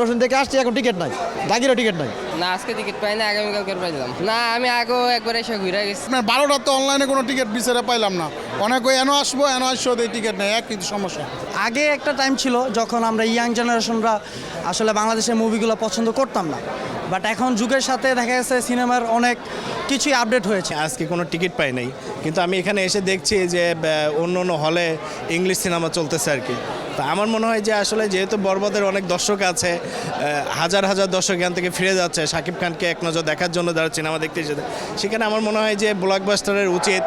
নতুন থেকে আসছি, এখন টিকিট নাই, জাগিরও টিকিট নাই। না, আজকে টিকিট পাই না, আগামীকালকে পাইলাম। না, আমি আগেও একবার এসে ঘুরে গেছি। আপনার 12টার তো অনলাইনে কোনো টিকিট বিচারে পাইলাম না। অনেক ওই এনো আসবো এই টিকিট নেই, এক কিন্তু সমস্যা। আগে একটা টাইম ছিল যখন আমরা ইয়াং জেনারেশনরা আসলে বাংলাদেশের মুভিগুলো পছন্দ করতাম না, বাট এখন যুগের সাথে দেখা গেছে সিনেমার অনেক কিছুই আপডেট হয়েছে। আজকে কোনো টিকিট পাই নাই, কিন্তু আমি এখানে এসে দেখছি যে অন্য অন্য হলে ইংলিশ সিনেমা চলতেছে আর কি। তা আমার মনে হয় যে আসলে যেহেতু বরবাদের অনেক দর্শক আছে, হাজার হাজার দর্শক এখান থেকে ফিরে যাচ্ছে শাকিব খানকে এক নজর দেখার জন্য যারা সিনেমা দেখতে এসেছে, সেখানে আমার মনে হয় যে ব্লকবাস্টারের উচিত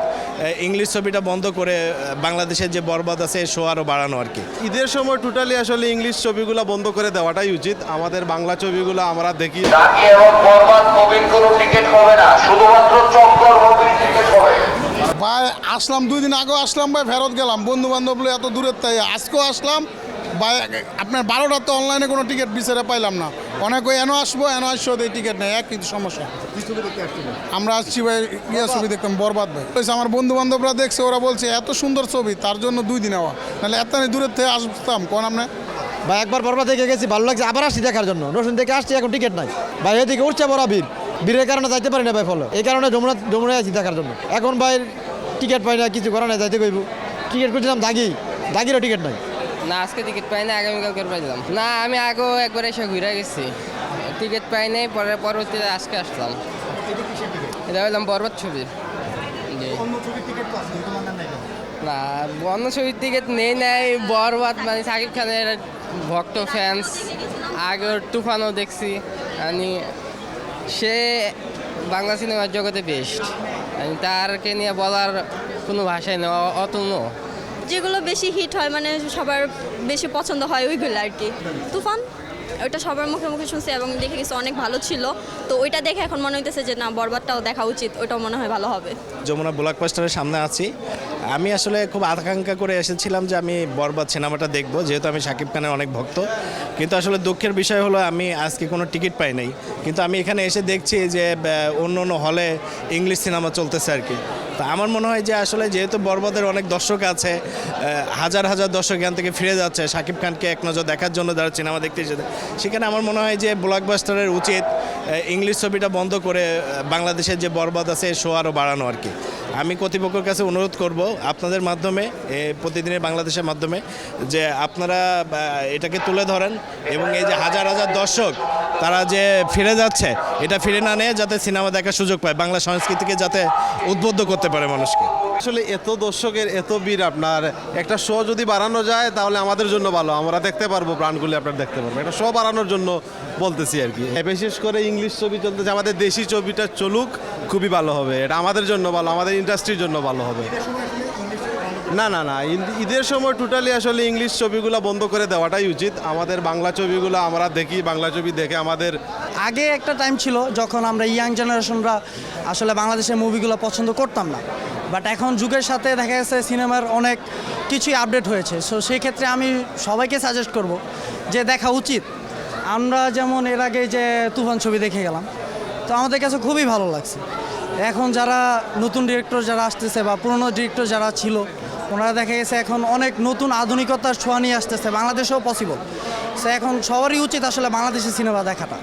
ইংলিশ ছবিটা বন্ধ করে বাংলাদেশের যে বরবাদ আছে শো আরও বাড়ানো আর কি। ঈদের সময় টোটালি আসলে ইংলিশ ছবিগুলো বন্ধ করে দেওয়াটাই উচিত। আমাদের বাংলা ছবিগুলো আমরা দেখি। রাখি এবং বরবাদ মুভির কোনো টিকিট হবে না, শুধুমাত্র চক্কর মুভির টিকিট হবে। ভাই আসলাম 2 দিন আগেও আসলাম, ভাই ফেরত গেলাম, বন্ধু বান্ধব এত দূরের তাই আজকেও আসলাম। ভাই আপনার 12টার তো অনলাইনে কোনো টিকিট বিচারে পাইলাম না। অনেক ওই এনো আসবো এই টিকিট নেই, এক কিন্তু সমস্যা। আমরা আসছি ভাই ছবি দেখতাম, বরবাদ ভাই। আমার বন্ধু বান্ধবরা দেখছে, ওরা বলছে এত সুন্দর ছবি, তার জন্য 2 দিন হওয়া, নাহলে এত দূরের থেকে আসতাম কোন আপনি। ভাই একবার বরবাদ দেখে গেছি, ভালো লাগছে, আবার আসছি দেখার জন্য। নতুন থেকে আসছি, এখন টিকিট নাই ভাই। এদিকে উঠছে বড় বীরের কারণে যাইতে পারি না ভাই, ফলো এই কারণে যমুনা আছি দেখার জন্য। এখন ভাই টিকিট পাই না, কিছু করা নাই, যাইতে কইব। টিকিট করছিলাম জাগিরও টিকিট নাই। না, আজকে টিকিট পাই না, আগামীকালকে পাইলাম। না, আমি আগেও একবার এসে ঘুরে গেছি, টিকিট পাই নাই, পরবর্তীতে আজকে আসলাম। এটা হইলাম বরবাদ ছবির। না, অন্য ছবির টিকিট নেই নাই। বরবাদ মানে শাকিব খানের ভক্ত ফ্যান্স। আগের তুফানও দেখছি, মানে সে বাংলা সিনেমার জগতে বেস্ট। তারকে নিয়ে বলার কোনো ভাষাই নেই, অতুল্য। যেগুলো বেশি হিট হয়, মানে সবার বেশি পছন্দ হয় ওইগুলো আর কি। তুফান ওইটা সবার মুখে মুখে শুনছি এবং দেখে গেছি অনেক ভালো ছিল। তো ওইটা দেখে এখন মনে হইতেছে যে না, বরবাদটাও দেখা উচিত, ওইটাও মনে হয় ভালো হবে। যমুনা ব্লকবাস্টারের সামনে আছি। আমি আসলে খুব আকাঙ্ক্ষা করে এসেছিলাম যে আমি বরবাদ সিনেমাটা দেখব, যেহেতু আমি শাকিব খানের অনেক ভক্ত। কিন্তু আসলে দুঃখের বিষয় হলো আমি আজকে কোনো টিকিট পাই নাই, কিন্তু আমি এখানে এসে দেখছি যে অন্য অন্য হলে ইংলিশ সিনেমা চলতেছে আর কি। তা আমার মনে হয় যে আসলে যেহেতু বরবাদের অনেক দর্শক আছে, হাজার হাজার দর্শক এখান থেকে ফিরে যাচ্ছে শাকিব খানকে এক নজর দেখার জন্য যারা সিনেমা দেখতে এসেছে, সেখানে আমার মনে হয় যে ব্লকবাস্টারের উচিত ইংলিশ ছবিটা বন্ধ করে বাংলাদেশের যে বরবাদ আছে শো আরও বাড়ানো আর কি। আমি কর্তৃপক্ষের কাছে অনুরোধ করব আপনাদের মাধ্যমে, প্রতিদিনের বাংলাদেশের মাধ্যমে, যে আপনারা এটাকে তুলে ধরেন এবং এই যে হাজার হাজার দর্শক তারা যে ফিরে যাচ্ছে, এটা ফিরে না নিয়ে যাতে সিনেমা দেখার সুযোগ পায়, বাংলা সংস্কৃতিকে যাতে উদ্বুদ্ধ করতে পারে মানুষকে। আসলে এত দর্শকের এত ভিড়, আপনার একটা শো যদি বাড়ানো যায় তাহলে আমাদের জন্য ভালো, আমরা দেখতে পারবো, প্রাণগুলি আপনার দেখতে পারবো। একটা শো বাড়ানোর জন্য বলতেছি আর কি। বিশেষ করে ইংলিশ ছবি চলতেছে, আমাদের দেশি ছবিটা চলুক, খুবই ভালো হবে। এটা আমাদের জন্য ভালো, আমাদের ইন্ডাস্ট্রির জন্য ভালো হবে। না না না, ঈদের সময় টোটালি আসলে ইংলিশ ছবিগুলো বন্ধ করে দেওয়াটাই উচিত। আমাদের বাংলা ছবিগুলো আমরা দেখি, বাংলা ছবি দেখে আমাদের। আগে একটা টাইম ছিল যখন আমরা ইয়াং জেনারেশনরা আসলে বাংলাদেশের মুভিগুলো পছন্দ করতাম না, বাট এখন যুগের সাথে দেখা গেছে সিনেমার অনেক কিছুই আপডেট হয়েছে। সো সেই ক্ষেত্রে আমি সবাইকে সাজেস্ট করব যে দেখা উচিত। আমরা যেমন এর আগে যে তুফান ছবি দেখে গেলাম, তো আমাদের কাছে খুবই ভালো লাগছে। এখন যারা নতুন ডিরেক্টর যারা আসতেছে বা পুরনো ডিরেক্টর যারা ছিল, ওনারা দেখা গেছে এখন অনেক নতুন আধুনিকতার ছোঁয়া নিয়ে আসতেছে, বাংলাদেশেও পসিবল। সো এখন সবারই উচিত আসলে বাংলাদেশের সিনেমা দেখাটা।